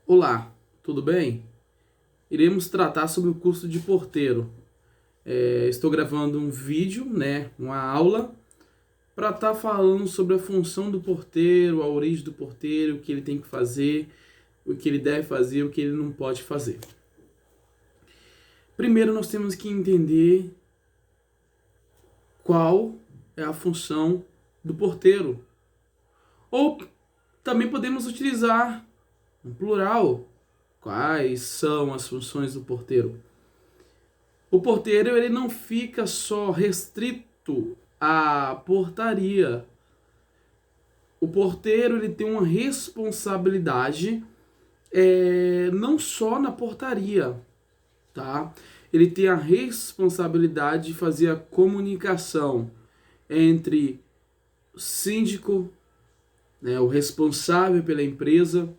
Olá, tudo bem? Iremos tratar sobre o curso de porteiro. Estou gravando um vídeo, uma aula, para estar falando sobre a função do porteiro, a origem do porteiro, o que ele tem que fazer, o que ele deve fazer, o que ele não pode fazer. Primeiro nós temos que entender qual é a função do porteiro. Ou também podemos utilizar no plural. Quais são as funções do porteiro? O porteiro ele não fica só restrito à portaria. O porteiro ele tem uma responsabilidade não só na portaria, tá? Ele tem a responsabilidade de fazer a comunicação entre o síndico, o responsável pela empresa,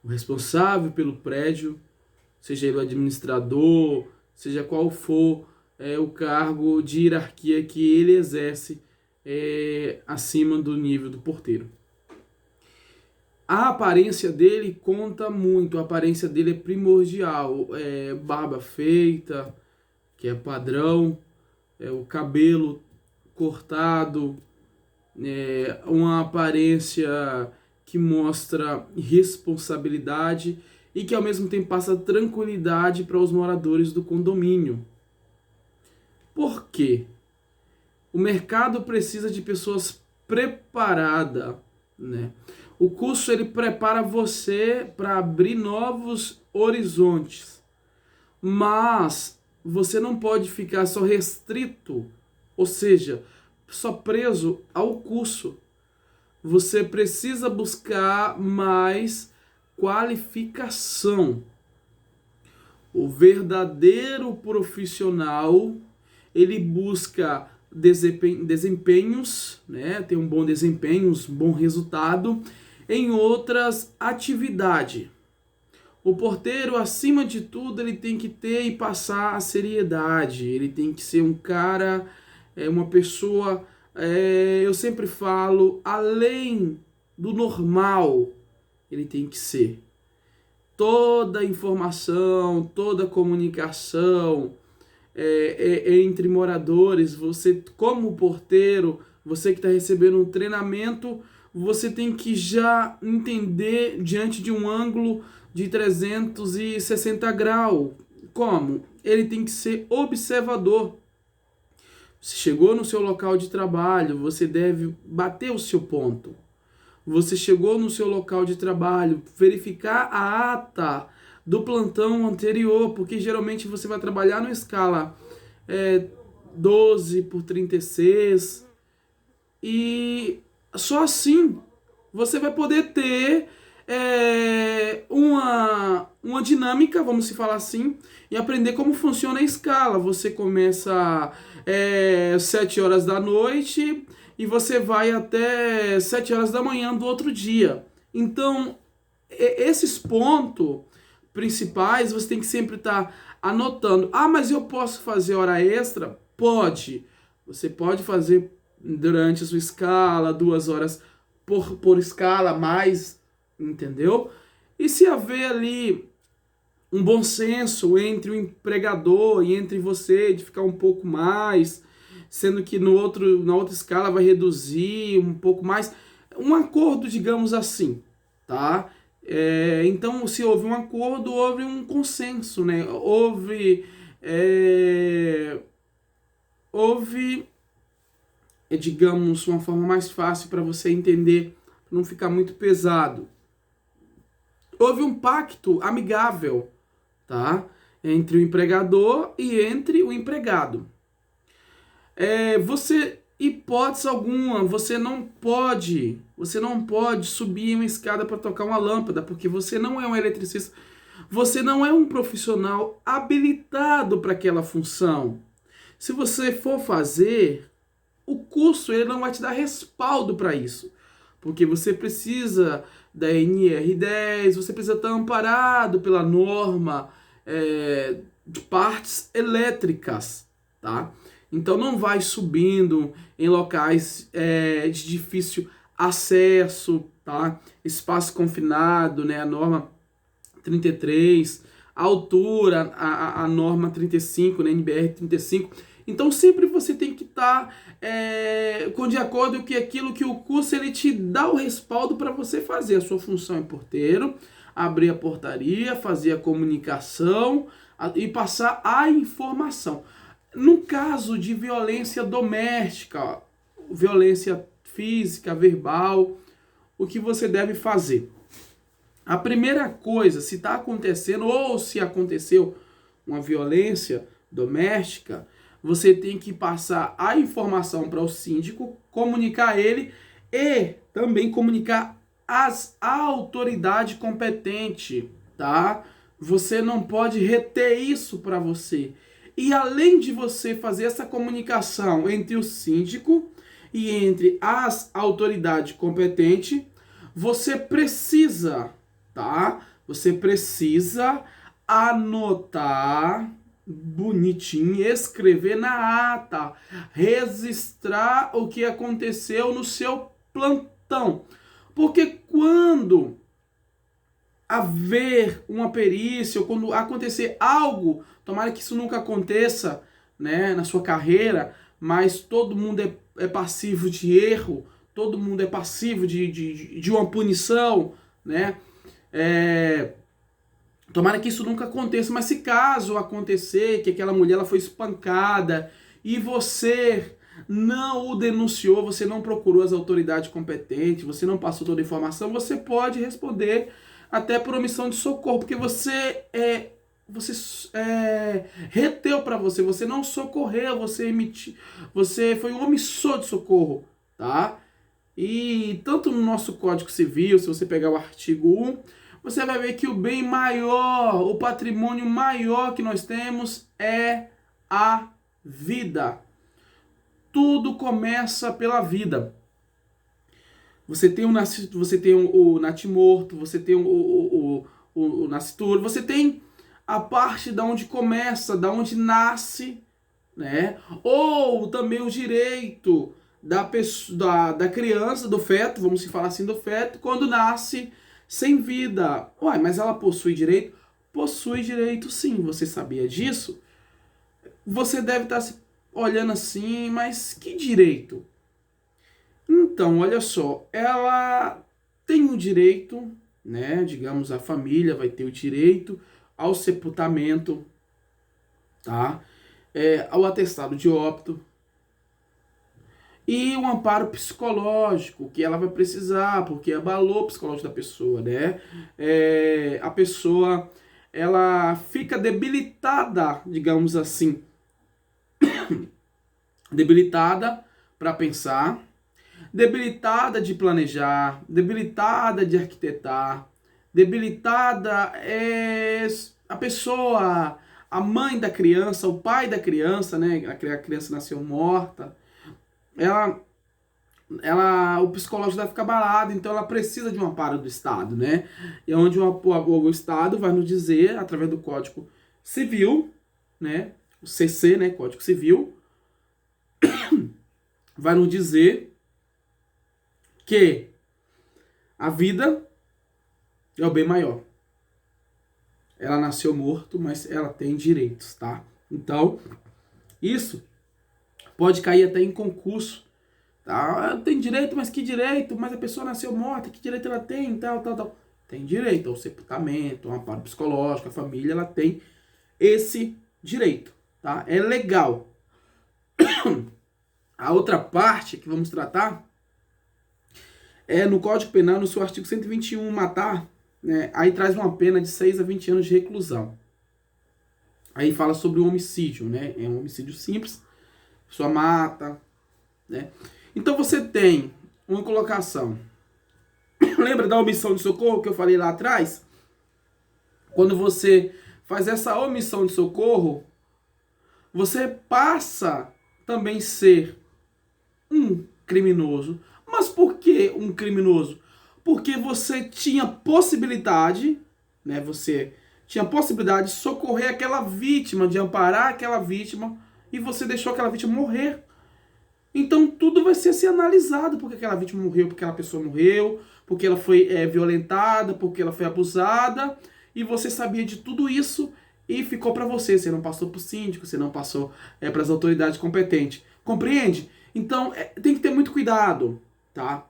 o responsável pelo prédio, seja ele o administrador, seja qual for o cargo de hierarquia que ele exerce acima do nível do porteiro. A aparência dele conta muito, a aparência dele é primordial. Barba feita, que é padrão, o cabelo cortado, uma aparência que mostra responsabilidade e que ao mesmo tempo passa tranquilidade para os moradores do condomínio. Por quê? O mercado precisa de pessoas preparadas, né? O curso ele prepara você para abrir novos horizontes, mas você não pode ficar só restrito, ou seja, só preso ao curso. Você precisa buscar mais qualificação. O verdadeiro profissional, ele busca desempenhos, ter um bom desempenho, um bom resultado em outras atividades. O porteiro, acima de tudo, ele tem que ter e passar a seriedade. Ele tem que ser um cara, uma pessoa, eu sempre falo, além do normal, ele tem que ser. Toda informação, toda comunicação entre moradores, você como porteiro, você que está recebendo um treinamento, você tem que já entender diante de um ângulo de 360 graus. Como? Ele tem que ser observador. Você chegou no seu local de trabalho, você deve bater o seu ponto. Você chegou no seu local de trabalho, verificar a ata do plantão anterior, porque geralmente você vai trabalhar numa escala 12 por 36 e só assim você vai poder ter uma dinâmica, vamos se falar assim, e aprender como funciona a escala. Você começa 7 horas da noite e você vai até 7 horas da manhã do outro dia. Então, esses pontos principais você tem que sempre estar anotando. Ah, mas eu posso fazer hora extra? Pode. Você pode fazer durante a sua escala, 2 horas por escala, mais, entendeu? E se haver ali um bom senso entre o empregador e entre você de ficar um pouco mais, sendo que na outra escala vai reduzir um pouco mais, um acordo, digamos assim, tá? Então, se houve um acordo, houve um consenso, né? Houve, digamos, uma forma mais fácil para você entender, para não ficar muito pesado. Houve um pacto amigável, tá? Entre o empregador e entre o empregado. Hipótese alguma, você não pode subir uma escada para tocar uma lâmpada, porque você não é um eletricista, você não é um profissional habilitado para aquela função. Se você for fazer, o curso ele não vai te dar respaldo para isso, porque você precisa da NR10, você precisa estar amparado pela norma de partes elétricas, tá? Então não vai subindo em locais de difícil acesso, tá? Espaço confinado, né? A norma 33, a altura, a norma 35, né, NBR 35. Então sempre você tem que estar de acordo com aquilo que o curso ele te dá o respaldo para você fazer a sua função em porteiro, abrir a portaria, fazer a comunicação e passar a informação. No caso de violência doméstica, violência física, verbal, o que você deve fazer? A primeira coisa, se está acontecendo ou se aconteceu uma violência doméstica, você tem que passar a informação para o síndico, comunicar ele e também comunicar às autoridades competentes, tá? Você não pode reter isso para você. E além de você fazer essa comunicação entre o síndico e entre as autoridades competentes, você precisa, tá? Você precisa anotar bonitinho, escrever na ata, registrar o que aconteceu no seu plantão. Porque quando haver uma perícia, ou quando acontecer algo, tomara que isso nunca aconteça, né, na sua carreira, mas todo mundo é passivo de erro, todo mundo é passivo de uma punição, né? Tomara que isso nunca aconteça, mas se caso acontecer que aquela mulher ela foi espancada e você não o denunciou, você não procurou as autoridades competentes, você não passou toda a informação, você pode responder até por omissão de socorro, porque você reteu para você não socorreu, você foi um omissor de socorro, tá? E tanto no nosso Código Civil, se você pegar o artigo 1, você vai ver que o bem maior, o patrimônio maior que nós temos é a vida. Tudo começa pela vida. Você tem o natimorto, você tem o nascituro, você tem a parte da onde começa, da onde nasce, né? Ou também o direito da criança, do feto, vamos falar assim, do feto, quando nasce sem vida. Uai, mas ela possui direito? Possui direito sim, você sabia disso? Você deve estar se olhando assim, mas que direito? Então, olha só, ela tem o direito, né? Digamos, a família vai ter o direito ao sepultamento, tá? Ao atestado de óbito e um amparo psicológico que ela vai precisar, porque abalou o psicológico da pessoa, né? A pessoa, ela fica debilitada, digamos assim, debilitada para pensar, debilitada de planejar, debilitada de arquitetar, debilitada a pessoa, a mãe da criança, o pai da criança, né? A criança nasceu morta. O psicológico vai ficar abalado, então ela precisa de um amparo do Estado, né? E é onde o Estado vai nos dizer, através do Código Civil, né? O CC, né? Código Civil, vai nos dizer que a vida é o bem maior. Ela nasceu morto, mas ela tem direitos, tá? Então, isso pode cair até em concurso, tá? Tem direito, mas que direito? Mas a pessoa nasceu morta, que direito ela tem? Tal. Tem direito ao sepultamento, ao amparo psicológico, a família, ela tem esse direito, tá? É legal. A outra parte que vamos tratar é no Código Penal, no seu artigo 121, matar, né? Aí traz uma pena de 6 a 20 anos de reclusão. Aí fala sobre o homicídio, né? É um homicídio simples, a pessoa mata, né? Então você tem uma colocação. Lembra da omissão de socorro que eu falei lá atrás? Quando você faz essa omissão de socorro, você passa também ser um criminoso. Mas por que um criminoso? Porque você tinha possibilidade, né? Você tinha possibilidade de socorrer aquela vítima, de amparar aquela vítima, e você deixou aquela vítima morrer. Então tudo vai ser assim, analisado, porque aquela vítima morreu, porque aquela pessoa morreu, porque ela foi violentada, porque ela foi abusada. e você sabia de tudo isso e ficou para você. Você não passou para o síndico, você não passou para as autoridades competentes. Compreende? Então, tem que ter muito cuidado, tá?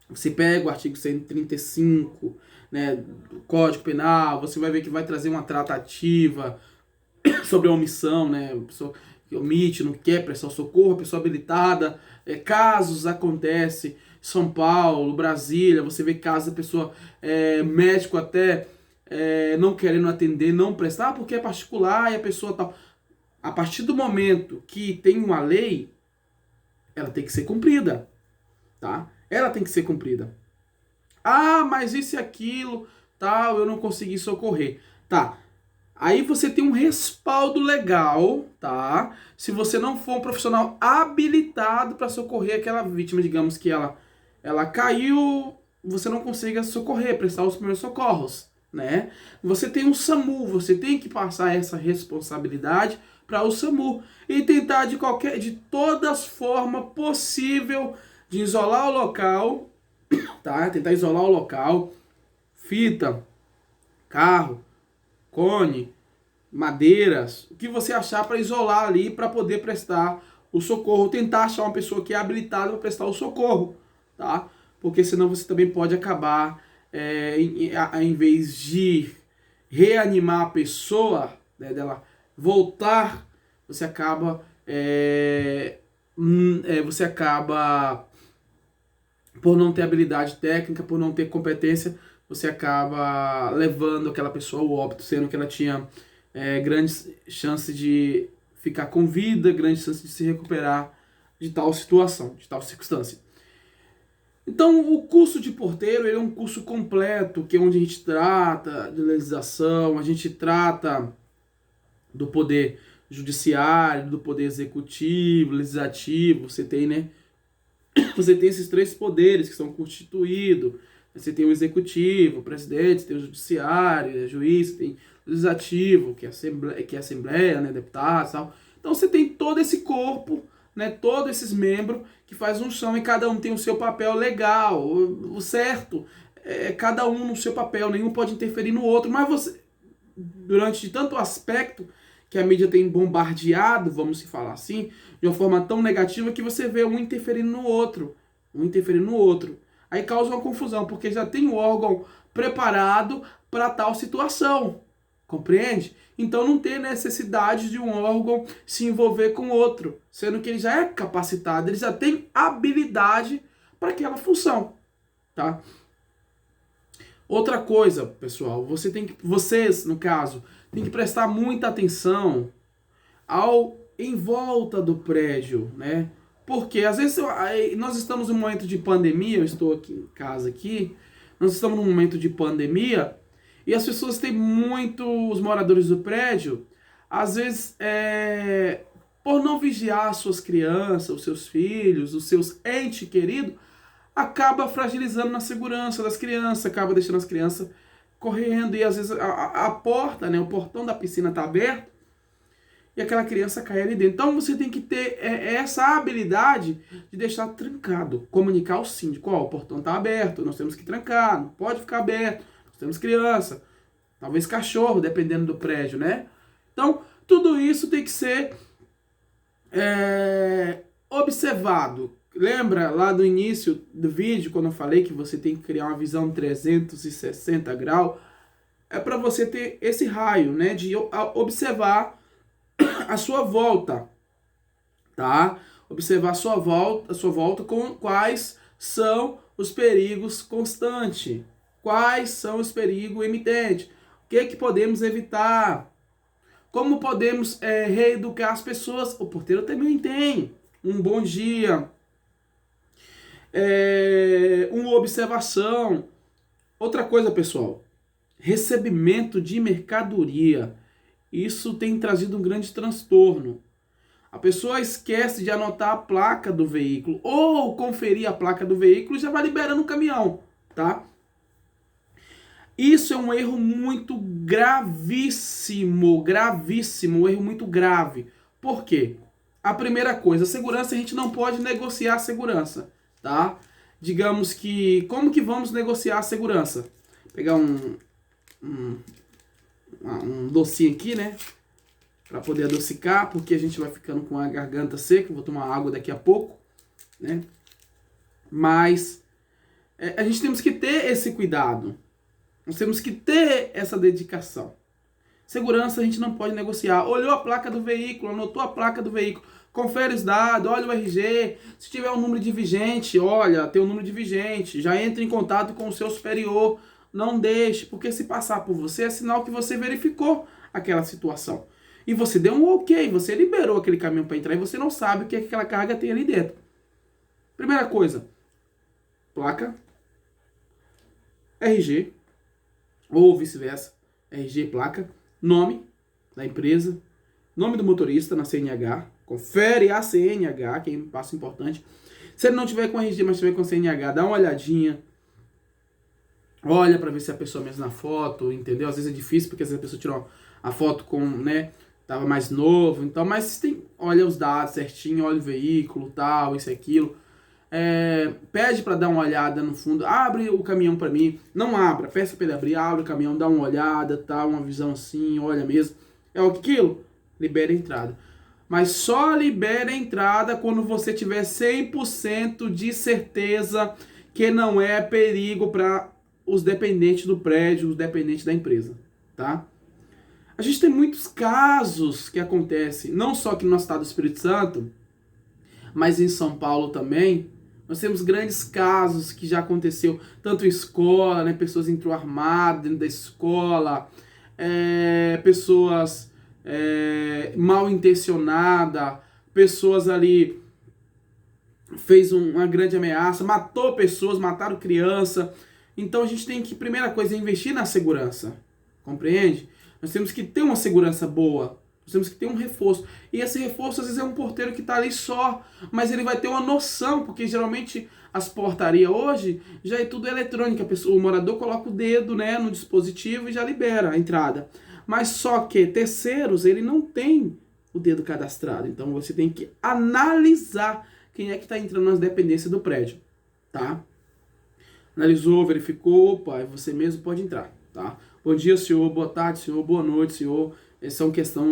Você pega o artigo 135, né, do Código Penal, você vai ver que vai trazer uma tratativa sobre a omissão, né? A pessoa que omite, não quer prestar socorro, a pessoa habilitada. Casos acontecem, São Paulo, Brasília, você vê casos da pessoa, médico até não querendo atender, não prestar, porque é particular e a pessoa tal. A partir do momento que tem uma lei, ela tem que ser cumprida, tá? Ela tem que ser cumprida. Ah, mas isso e aquilo, tal, eu não consegui socorrer. Tá. Aí você tem um respaldo legal, tá? Se você não for um profissional habilitado para socorrer aquela vítima, digamos que ela caiu, você não consiga socorrer, prestar os primeiros socorros, né? Você tem um SAMU, você tem que passar essa responsabilidade para o SAMU e tentar de todas as formas possível de isolar o local, tá? Tentar isolar o local, fita, carro, cone, madeiras, o que você achar para isolar ali para poder prestar o socorro, tentar achar uma pessoa que é habilitada para prestar o socorro, tá? Porque senão você também pode acabar, em vez de reanimar a pessoa, né, dela voltar, você acaba por não ter habilidade técnica, por não ter competência, você acaba levando aquela pessoa ao óbito, sendo que ela tinha grandes chances de ficar com vida, grandes chances de se recuperar de tal situação, de tal circunstância. Então, o curso de porteiro ele é um curso completo, que é onde a gente trata de legislação, a gente trata do poder judiciário, do poder executivo, legislativo, você tem, né? Você tem esses três poderes que são constituídos. Você tem o executivo, o presidente, você tem o judiciário, o juiz, você tem o legislativo, que é a assembleia, né, deputados e tal. Então você tem todo esse corpo, né, todos esses membros que faz um som e cada um tem o seu papel legal, o certo. Cada um no seu papel, nenhum pode interferir no outro, mas você, durante tanto aspecto que a mídia tem bombardeado, vamos se falar assim, de uma forma tão negativa que você vê um interferindo no outro, Aí causa uma confusão, porque já tem um órgão preparado para tal situação, compreende? Então não tem necessidade de um órgão se envolver com outro, sendo que ele já é capacitado, ele já tem habilidade para aquela função, tá? Outra coisa, pessoal, vocês, no caso, tem que prestar muita atenção em volta do prédio, né? Porque às vezes nós estamos em um momento de pandemia, eu estou aqui em casa aqui, nós estamos num momento de pandemia e as pessoas têm os moradores do prédio, às vezes, por não vigiar as suas crianças, os seus filhos, os seus entes queridos, acaba fragilizando na segurança das crianças, acaba deixando as crianças correndo e às vezes a porta, né, o portão da piscina está aberto e aquela criança cai ali dentro. Então você tem que ter essa habilidade de deixar trancado, comunicar ao síndico, o portão está aberto, nós temos que trancar, não pode ficar aberto, nós temos criança, talvez cachorro, dependendo do prédio, né? Então tudo isso tem que ser observado. Lembra lá do início do vídeo, quando eu falei que você tem que criar uma visão 360 graus? É para você ter esse raio, né? De observar a sua volta, tá? Observar a sua volta com quais são os perigos constantes, quais são os perigos emitentes, o que podemos evitar, como podemos reeducar as pessoas. O porteiro também tem um bom dia, uma observação. Outra coisa, pessoal, recebimento de mercadoria. Isso tem trazido um grande transtorno. A pessoa esquece de anotar a placa do veículo ou conferir a placa do veículo e já vai liberando o caminhão, tá? Isso é um erro muito gravíssimo, um erro muito grave. Por quê? A primeira coisa, a segurança, a gente não pode negociar a segurança, tá? Digamos que, como que vamos negociar a segurança? Pegar um docinho aqui, né? Para poder adocicar, porque a gente vai ficando com a garganta seca. Vou tomar água daqui a pouco, né? Mas a gente temos que ter esse cuidado. Nós temos que ter essa dedicação. Segurança a gente não pode negociar. Olhou a placa do veículo, anotou a placa do veículo, confere os dados, olha o RG. Se tiver um número de vigente, olha, tem um número de vigente. Já entre em contato com o seu superior. Não deixe, porque se passar por você é sinal que você verificou aquela situação. E você deu um ok, você liberou aquele caminhão para entrar e você não sabe o que aquela carga tem ali dentro. Primeira coisa, placa, RG, ou vice-versa, RG, placa, nome da empresa, nome do motorista na CNH, confere a CNH, que é um passo importante. Se ele não tiver com RG, mas tiver com CNH, dá uma olhadinha, olha para ver se é a pessoa mesmo na foto, entendeu? Às vezes é difícil, porque às vezes a pessoa tirou a foto com, né, tava mais novo, então, mas tem, olha os dados certinho, olha o veículo, tal, isso e aquilo. Pede para dar uma olhada no fundo, abre o caminhão para mim, não abra, peça para ele abrir, abre o caminhão, dá uma olhada, tá, uma visão assim, olha mesmo, é aquilo, libera a entrada. Mas só libera a entrada quando você tiver 100% de certeza que não é perigo para os dependentes do prédio, os dependentes da empresa, tá? A gente tem muitos casos que acontecem, não só aqui no nosso estado do Espírito Santo, mas em São Paulo também. Nós temos grandes casos que já aconteceu, tanto em escola, né? Pessoas entrou armadas dentro da escola, pessoas mal intencionadas, pessoas ali fez uma grande ameaça, matou pessoas, mataram criança. Então a gente tem que, primeira coisa, é investir na segurança, compreende? Nós temos que ter uma segurança boa. Nós temos que ter um reforço. E esse reforço, às vezes, é um porteiro que está ali só. Mas ele vai ter uma noção, porque geralmente as portarias hoje já é tudo eletrônico. O morador coloca o dedo, né, no dispositivo e já libera a entrada. Mas só que terceiros, ele não tem o dedo cadastrado. Então você tem que analisar quem é que está entrando nas dependências do prédio. Tá? Analisou, verificou, opa, você mesmo pode entrar. Tá? Bom dia, senhor. Boa tarde, senhor. Boa noite, senhor. Essa é uma questão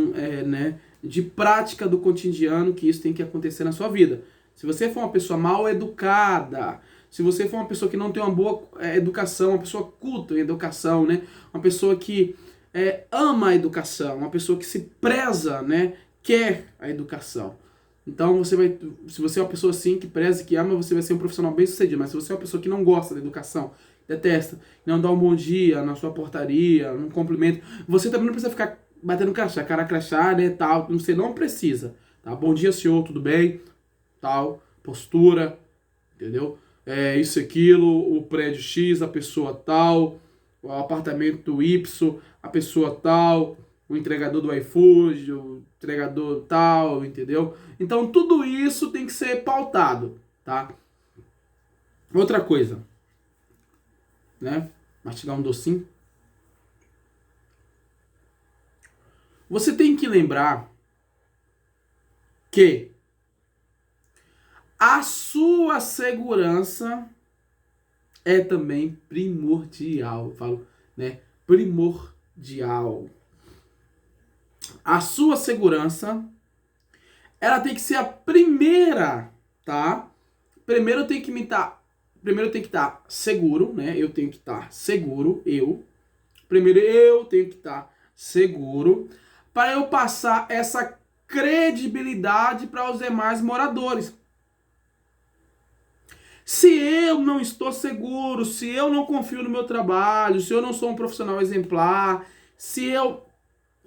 né, de prática do cotidiano, que isso tem que acontecer na sua vida. Se você for uma pessoa mal educada, se você for uma pessoa que não tem uma boa educação, uma pessoa culta em educação, né, uma pessoa que ama a educação, uma pessoa que se preza, né, quer a educação. Então, se você é uma pessoa assim, que preza, que ama, você vai ser um profissional bem sucedido. Mas se você é uma pessoa que não gosta da educação, detesta, não dá um bom dia na sua portaria, um cumprimento, você também não precisa ficar batendo crachá, cara crachá, né, tal, você não precisa, tá? Bom dia, senhor, tudo bem? Tal, postura, entendeu? Isso, aquilo, o prédio X, a pessoa tal, o apartamento Y, a pessoa tal, o entregador do iFood, o entregador tal, entendeu? Então, tudo isso tem que ser pautado, tá? Outra coisa, né? Mastigar um docinho. Você tem que lembrar que a sua segurança é também primordial. Eu falo, né? Primordial. A sua segurança, ela tem que ser a primeira, tá? Primeiro eu tenho que estar seguro, né? Eu tenho que estar seguro, Primeiro eu tenho que estar seguro para eu passar essa credibilidade para os demais moradores. Se eu não estou seguro, se eu não confio no meu trabalho, se eu não sou um profissional exemplar, se eu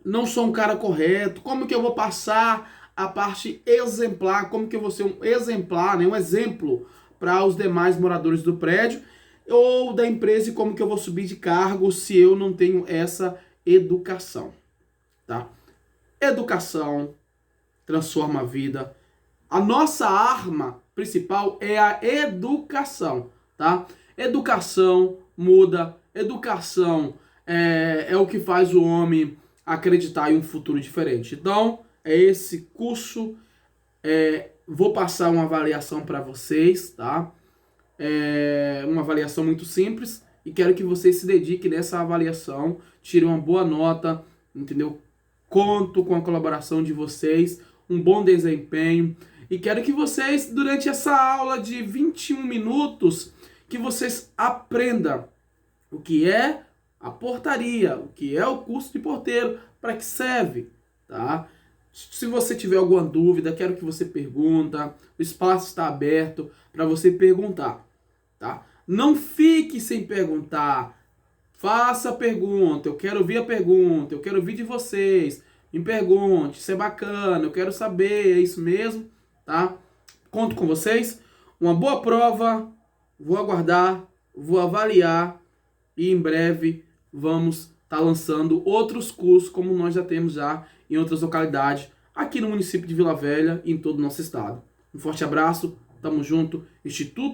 não sou um cara correto, como que eu vou passar a parte exemplar, como que eu vou ser um exemplar, né, um exemplo para os demais moradores do prédio ou da empresa, e como que eu vou subir de cargo se eu não tenho essa educação, tá? Educação transforma a vida. A nossa arma principal é a educação, tá? Educação muda, educação é o que faz o homem acreditar em um futuro diferente. Então, é esse curso, vou passar uma avaliação para vocês, tá? Uma avaliação muito simples, e quero que vocês se dediquem nessa avaliação, tirem uma boa nota, entendeu? Conto com a colaboração de vocês, um bom desempenho, e quero que vocês, durante essa aula de 21 minutos, que vocês aprendam o que é a portaria, o que é o curso de porteiro, para que serve, tá? Se você tiver alguma dúvida, quero que você pergunta, o espaço está aberto para você perguntar, tá? Não fique sem perguntar, faça a pergunta, eu quero ouvir a pergunta, eu quero ouvir de vocês, me pergunte, isso é bacana, eu quero saber, é isso mesmo, tá? Conto com vocês, uma boa prova, vou aguardar, vou avaliar e em breve vamos estar lançando outros cursos, como nós já temos já em outras localidades, aqui no município de Vila Velha e em todo o nosso estado. Um forte abraço, tamo junto, Instituto